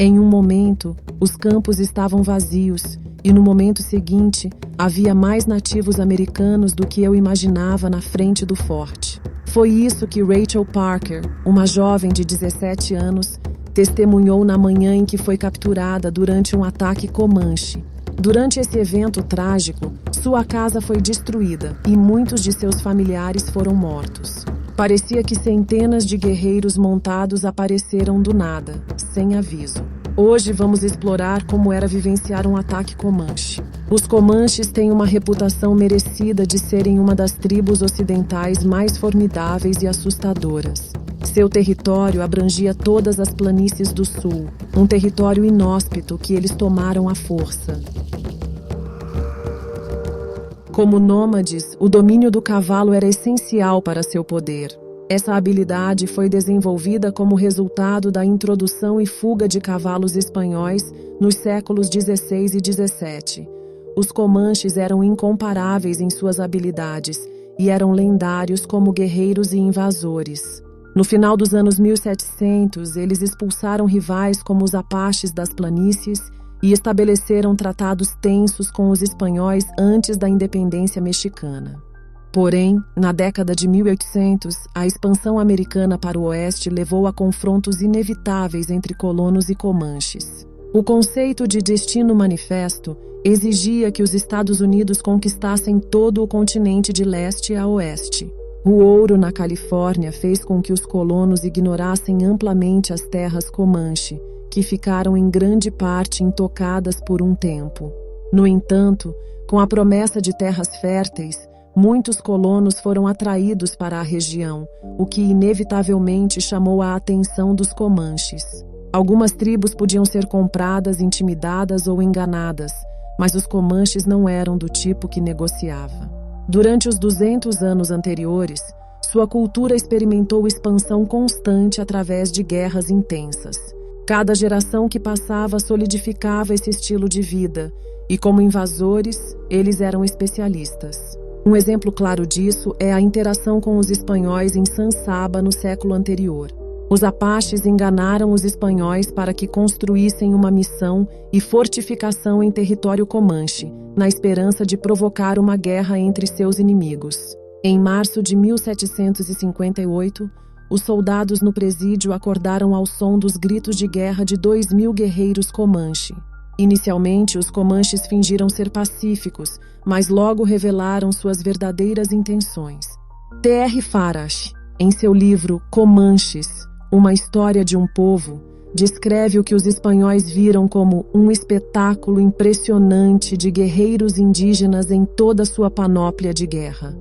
Em um momento, os campos estavam vazios e no momento seguinte, havia mais nativos americanos do que eu imaginava na frente do forte. Foi isso que Rachel Parker, uma jovem de 17 anos, testemunhou na manhã em que foi capturada durante um ataque Comanche. Durante esse evento trágico, sua casa foi destruída e muitos de seus familiares foram mortos. Parecia que centenas de guerreiros montados apareceram do nada, sem aviso. Hoje vamos explorar como era vivenciar um ataque Comanche. Os Comanches têm uma reputação merecida de serem uma das tribos ocidentais mais formidáveis e assustadoras. Seu território abrangia todas as planícies do sul, um território inóspito que eles tomaram à força. Como nômades, o domínio do cavalo era essencial para seu poder. Essa habilidade foi desenvolvida como resultado da introdução e fuga de cavalos espanhóis nos séculos XVI e XVII. Os Comanches eram incomparáveis em suas habilidades e eram lendários como guerreiros e invasores. No final dos anos 1700, eles expulsaram rivais como os Apaches das planícies e estabeleceram tratados tensos com os espanhóis antes da independência mexicana. Porém, na década de 1800, a expansão americana para o oeste levou a confrontos inevitáveis entre colonos e comanches. O conceito de destino manifesto exigia que os Estados Unidos conquistassem todo o continente de leste a oeste. O ouro na Califórnia fez com que os colonos ignorassem amplamente as terras Comanche, que ficaram em grande parte intocadas por um tempo. No entanto, com a promessa de terras férteis, muitos colonos foram atraídos para a região, o que inevitavelmente chamou a atenção dos Comanches. Algumas tribos podiam ser compradas, intimidadas ou enganadas, mas os Comanches não eram do tipo que negociava. Durante os 200 anos anteriores, sua cultura experimentou expansão constante através de guerras intensas. Cada geração que passava solidificava esse estilo de vida, e como invasores, eles eram especialistas. Um exemplo claro disso é a interação com os espanhóis em San Saba no século anterior. Os Apaches enganaram os espanhóis para que construíssem uma missão e fortificação em território Comanche, na esperança de provocar uma guerra entre seus inimigos. Em março de 1758, os soldados no presídio acordaram ao som dos gritos de guerra de 2.000 guerreiros Comanche. Inicialmente, os Comanches fingiram ser pacíficos, mas logo revelaram suas verdadeiras intenções. T.R. Farash, em seu livro Comanches, Uma História de um Povo, descreve o que os espanhóis viram como um espetáculo impressionante de guerreiros indígenas em toda sua panóplia de guerra.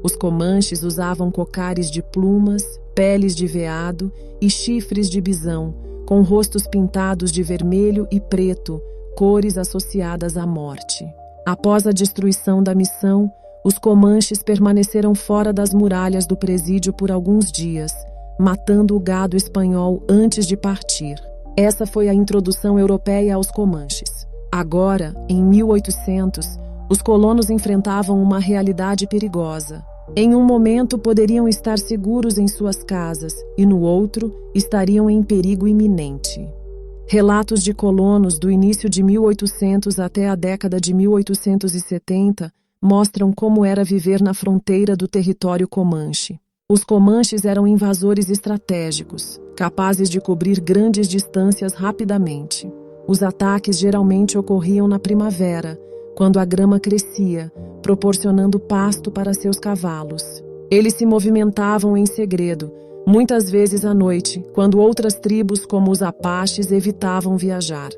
Os Comanches usavam cocares de plumas, peles de veado e chifres de bisão, com rostos pintados de vermelho e preto, cores associadas à morte. Após a destruição da missão, os Comanches permaneceram fora das muralhas do presídio por alguns dias, matando o gado espanhol antes de partir. Essa foi a introdução europeia aos Comanches. Agora, em 1800, os colonos enfrentavam uma realidade perigosa. Em um momento poderiam estar seguros em suas casas e no outro estariam em perigo iminente. Relatos de colonos do início de 1800 até a década de 1870 mostram como era viver na fronteira do território Comanche. Os Comanches eram invasores estratégicos, capazes de cobrir grandes distâncias rapidamente. Os ataques geralmente ocorriam na primavera, quando a grama crescia, proporcionando pasto para seus cavalos. Eles se movimentavam em segredo, muitas vezes à noite, quando outras tribos, como os Apaches, evitavam viajar.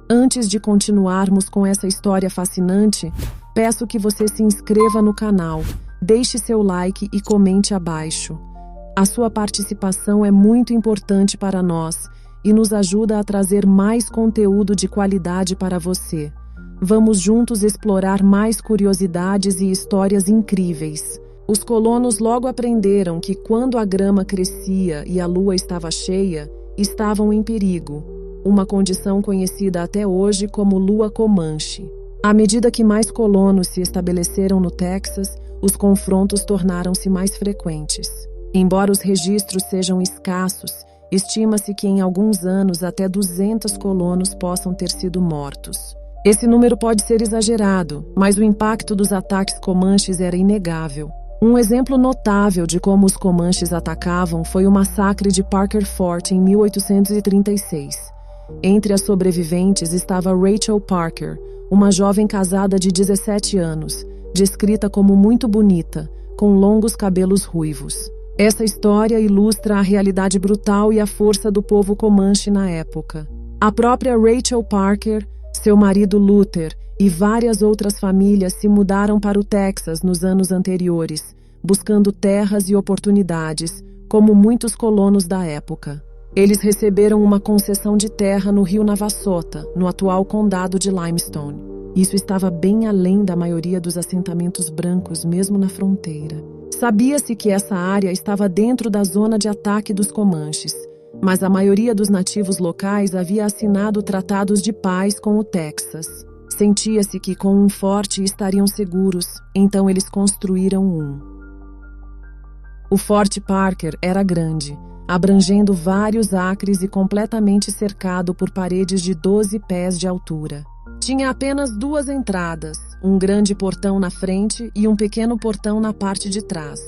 Antes de continuarmos com essa história fascinante, peço que você se inscreva no canal, deixe seu like e comente abaixo. A sua participação é muito importante para nós e nos ajuda a trazer mais conteúdo de qualidade para você. Vamos juntos explorar mais curiosidades e histórias incríveis. Os colonos logo aprenderam que quando a grama crescia e a lua estava cheia, estavam em perigo, uma condição conhecida até hoje como lua Comanche. À medida que mais colonos se estabeleceram no Texas, os confrontos tornaram-se mais frequentes. Embora os registros sejam escassos estima-se que em alguns anos até 200 colonos possam ter sido mortos. Esse número pode ser exagerado, mas o impacto dos ataques comanches era inegável. Um exemplo notável de como os comanches atacavam foi o massacre de Parker Fort em 1836. Entre as sobreviventes estava Rachel Parker, uma jovem casada de 17 anos, descrita como muito bonita, com longos cabelos ruivos. Essa história ilustra a realidade brutal e a força do povo comanche na época. A própria Rachel Parker, seu marido Luther e várias outras famílias se mudaram para o Texas nos anos anteriores, buscando terras e oportunidades, como muitos colonos da época. Eles receberam uma concessão de terra no rio Navasota, no atual condado de Limestone. Isso estava bem além da maioria dos assentamentos brancos, mesmo na fronteira. Sabia-se que essa área estava dentro da zona de ataque dos comanches, mas a maioria dos nativos locais havia assinado tratados de paz com o Texas. Sentia-se que com um forte estariam seguros, então eles construíram um. O Forte Parker era grande, abrangendo vários acres e completamente cercado por paredes de 12 pés de altura. Tinha apenas 2 entradas, um grande portão na frente e um pequeno portão na parte de trás.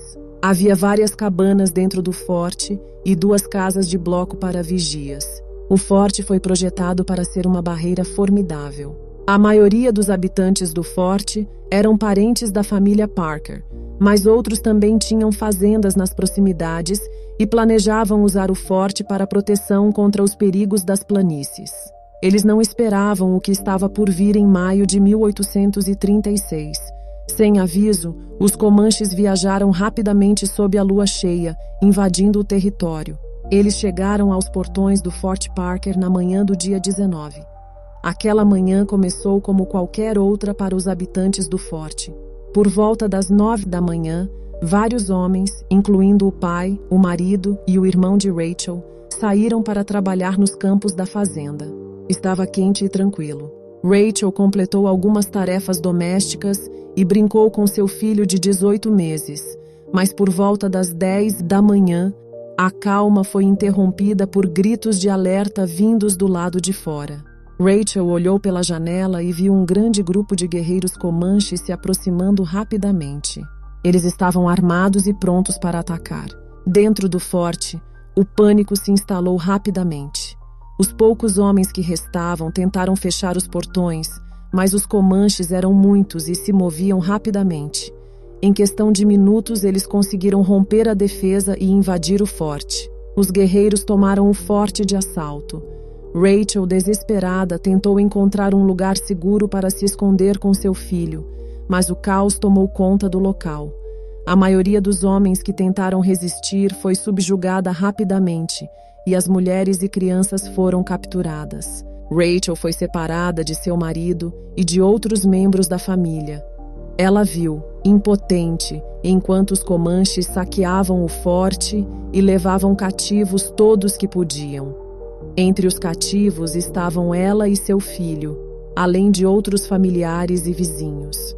Havia várias cabanas dentro do forte e 2 casas de bloco para vigias. O forte foi projetado para ser uma barreira formidável. A maioria dos habitantes do forte eram parentes da família Parker, mas outros também tinham fazendas nas proximidades e planejavam usar o forte para proteção contra os perigos das planícies. Eles não esperavam o que estava por vir em maio de 1836. Sem aviso, os comanches viajaram rapidamente sob a lua cheia, invadindo o território. Eles chegaram aos portões do Forte Parker na manhã do dia 19. Aquela manhã começou como qualquer outra para os habitantes do forte. Por volta das 9 da manhã, vários homens, incluindo o pai, o marido e o irmão de Rachel, saíram para trabalhar nos campos da fazenda. Estava quente e tranquilo. Rachel completou algumas tarefas domésticas e brincou com seu filho de 18 meses, mas por volta das 10 da manhã, a calma foi interrompida por gritos de alerta vindos do lado de fora. Rachel olhou pela janela e viu um grande grupo de guerreiros comanches se aproximando rapidamente. Eles estavam armados e prontos para atacar. Dentro do forte, o pânico se instalou rapidamente. Os poucos homens que restavam tentaram fechar os portões, mas os comanches eram muitos e se moviam rapidamente. Em questão de minutos, eles conseguiram romper a defesa e invadir o forte. Os guerreiros tomaram o forte de assalto. Rachel, desesperada, tentou encontrar um lugar seguro para se esconder com seu filho, mas o caos tomou conta do local. A maioria dos homens que tentaram resistir foi subjugada rapidamente, e as mulheres e crianças foram capturadas. Rachel foi separada de seu marido e de outros membros da família. Ela viu, impotente, enquanto os comanches saqueavam o forte e levavam cativos todos que podiam. Entre os cativos estavam ela e seu filho, além de outros familiares e vizinhos.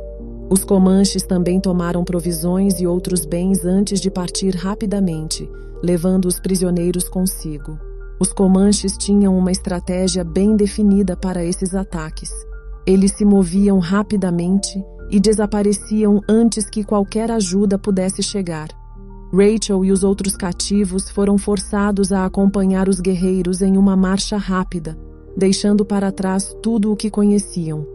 Os comanches também tomaram provisões e outros bens antes de partir rapidamente, levando os prisioneiros consigo. Os comanches tinham uma estratégia bem definida para esses ataques. Eles se moviam rapidamente e desapareciam antes que qualquer ajuda pudesse chegar. Rachel e os outros cativos foram forçados a acompanhar os guerreiros em uma marcha rápida, deixando para trás tudo o que conheciam.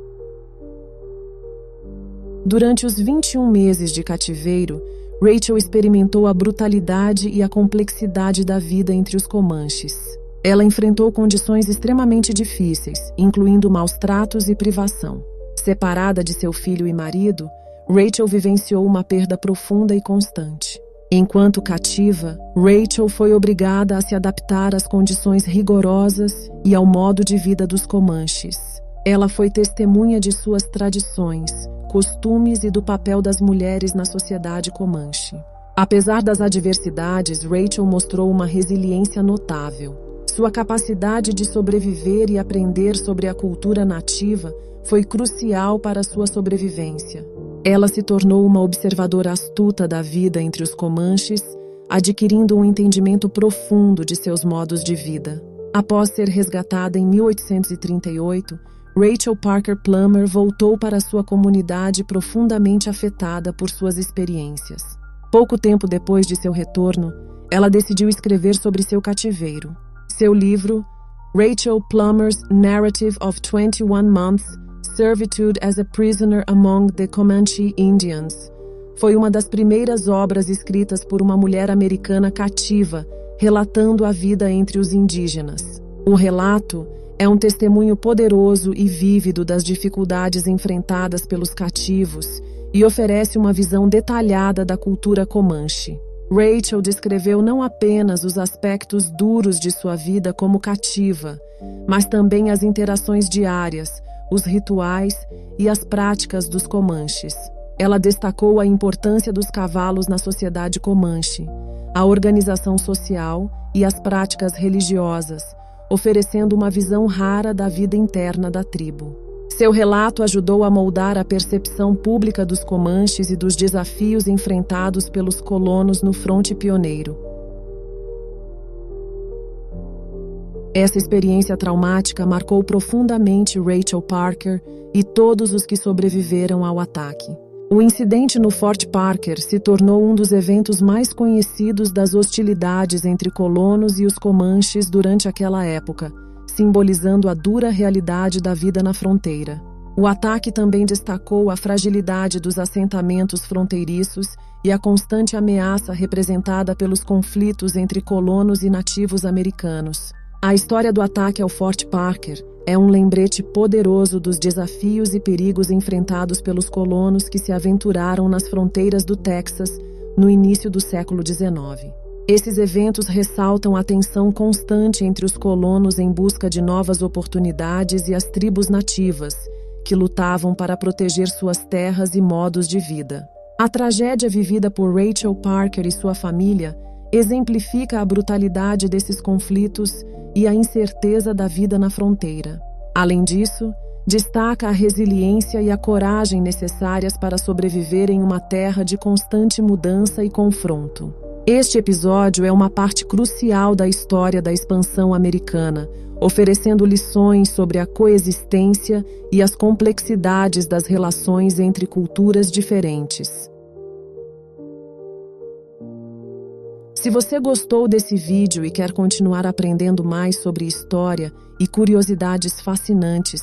Durante os 21 meses de cativeiro, Rachel experimentou a brutalidade e a complexidade da vida entre os comanches. Ela enfrentou condições extremamente difíceis, incluindo maus tratos e privação. Separada de seu filho e marido, Rachel vivenciou uma perda profunda e constante. Enquanto cativa, Rachel foi obrigada a se adaptar às condições rigorosas e ao modo de vida dos comanches. Ela foi testemunha de suas tradições, costumes e do papel das mulheres na sociedade comanche. Apesar das adversidades, Rachel mostrou uma resiliência notável. Sua capacidade de sobreviver e aprender sobre a cultura nativa foi crucial para sua sobrevivência. Ela se tornou uma observadora astuta da vida entre os comanches, adquirindo um entendimento profundo de seus modos de vida. Após ser resgatada em 1838, Rachel Parker Plummer voltou para sua comunidade profundamente afetada por suas experiências. Pouco tempo depois de seu retorno, ela decidiu escrever sobre seu cativeiro. Seu livro, Rachel Plummer's Narrative of 21 Months, Servitude as a Prisoner Among the Comanche Indians, foi uma das primeiras obras escritas por uma mulher americana cativa, relatando a vida entre os indígenas. O relato é um testemunho poderoso e vívido das dificuldades enfrentadas pelos cativos e oferece uma visão detalhada da cultura Comanche. Rachel descreveu não apenas os aspectos duros de sua vida como cativa, mas também as interações diárias, os rituais e as práticas dos Comanches. Ela destacou a importância dos cavalos na sociedade Comanche, a organização social e as práticas religiosas, oferecendo uma visão rara da vida interna da tribo. Seu relato ajudou a moldar a percepção pública dos Comanches e dos desafios enfrentados pelos colonos no fronte pioneiro. Essa experiência traumática marcou profundamente Rachel Parker e todos os que sobreviveram ao ataque. O incidente no Fort Parker se tornou um dos eventos mais conhecidos das hostilidades entre colonos e os Comanches durante aquela época, simbolizando a dura realidade da vida na fronteira. O ataque também destacou a fragilidade dos assentamentos fronteiriços e a constante ameaça representada pelos conflitos entre colonos e nativos americanos. A história do ataque ao Fort Parker é um lembrete poderoso dos desafios e perigos enfrentados pelos colonos que se aventuraram nas fronteiras do Texas no início do século XIX. Esses eventos ressaltam a tensão constante entre os colonos em busca de novas oportunidades e as tribos nativas, que lutavam para proteger suas terras e modos de vida. A tragédia vivida por Rachel Parker e sua família exemplifica a brutalidade desses conflitos e a incerteza da vida na fronteira. Além disso, destaca a resiliência e a coragem necessárias para sobreviver em uma terra de constante mudança e confronto. Este episódio é uma parte crucial da história da expansão americana, oferecendo lições sobre a coexistência e as complexidades das relações entre culturas diferentes. Se você gostou desse vídeo e quer continuar aprendendo mais sobre história e curiosidades fascinantes,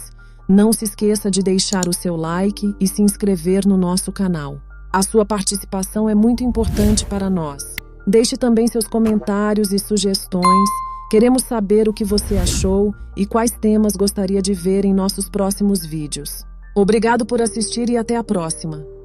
não se esqueça de deixar o seu like e se inscrever no nosso canal. A sua participação é muito importante para nós. Deixe também seus comentários e sugestões. Queremos saber o que você achou e quais temas gostaria de ver em nossos próximos vídeos. Obrigado por assistir e até a próxima!